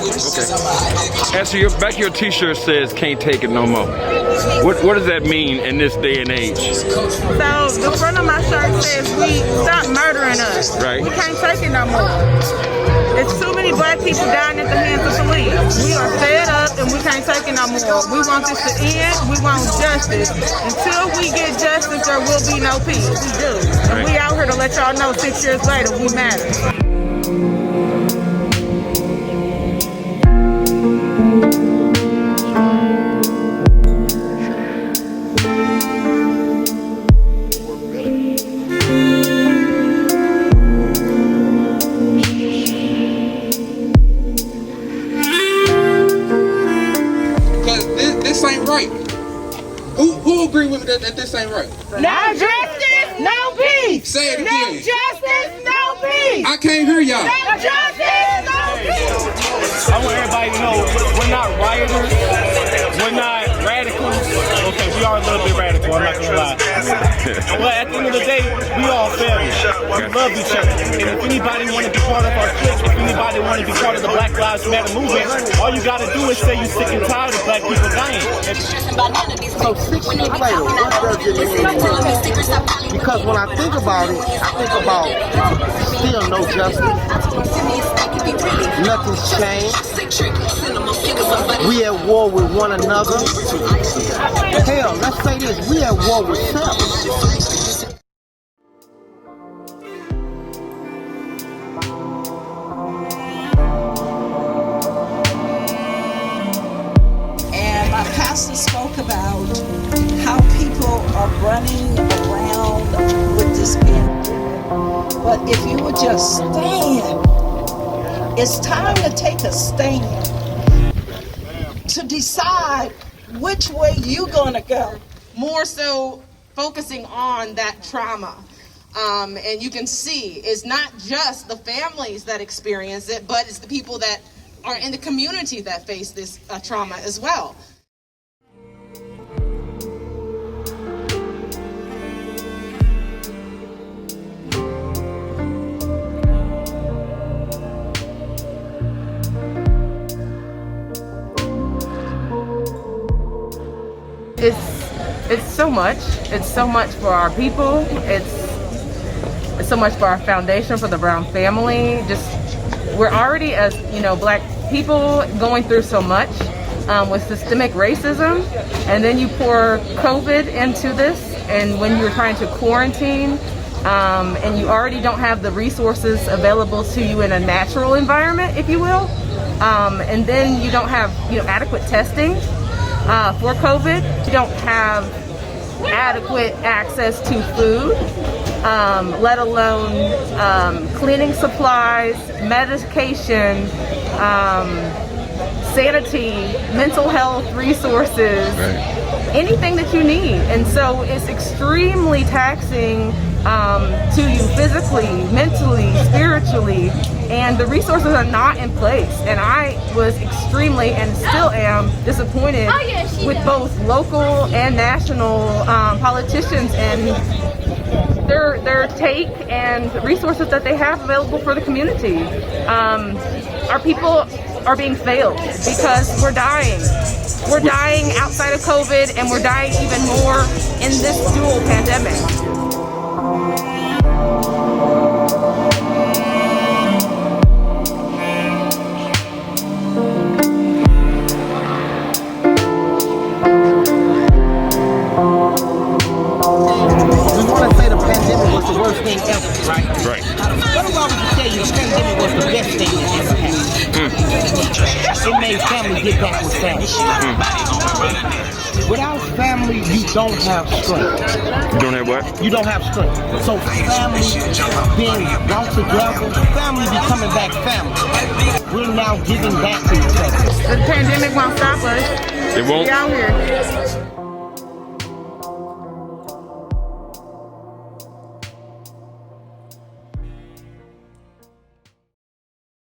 Okay. And so your t-shirt says "Can't take it no more." What does that mean in this day and age? So the front of my shirt says, "We stop murdering us. Right. We can't take it no more. It's too many black people dying at the hands of police. We are fed up and we can't take it no more. We want this to end. We want justice. Until we get justice, there will be no peace. We do. And we out here to let y'all know 6 years later, we matter." This ain't right. Who agree with me that this ain't right? No justice, no peace. Say it No again. justice, no peace. I can't hear y'all. No justice, no peace. I want everybody to know we're not rioters, we're not radicals. Okay, we are a little bit radical, I'm not gonna lie. But at the end of the day, we all family. We love each other. And if anybody want to be part of our clique, if anybody want to be part of the Black Lives Matter movement, all you gotta do is say you're sick and tired of black people dying. So 6 years later, what does it mean? Because when I think about it, I think about still no justice. Nothing's changed. We at war with one another. Hell, let's say this, we at war with self. And my pastor spoke about how people are running around with this pandemic. But if you would just stand, it's time to take a stand to decide which way you're gonna go. More so focusing on that trauma. And you can see it's not just the families that experience it, but it's the people that are in the community that face this trauma as well. It's so much. It's so much for our people. It's so much for our foundation, for the Brown family. Just we're already, as you know, black people going through so much with systemic racism, and then you pour COVID into this, and when you're trying to quarantine, and you already don't have the resources available to you in a natural environment, if you will, and then you don't have adequate testing for COVID. You don't have adequate access to food, let alone cleaning supplies, medication, sanity, mental health resources, anything that you need. And so it's extremely taxing to you physically, mentally, spiritually, and the resources are not in place. And I was extremely, and still am, disappointed with both local and national politicians and their take and resources that they have available for the community. Our people are being failed because we're dying. We're dying outside of COVID, and we're dying even more in this dual pandemic. Worst thing ever, right? Right. What if I was to tell you the pandemic was the best thing that ever happened? It made family get back with family. Without family, you don't have strength. You don't have what? You don't have strength. So family being brought together, family becoming back family. We're now giving back to each other. The pandemic won't stop us. It won't? We out here.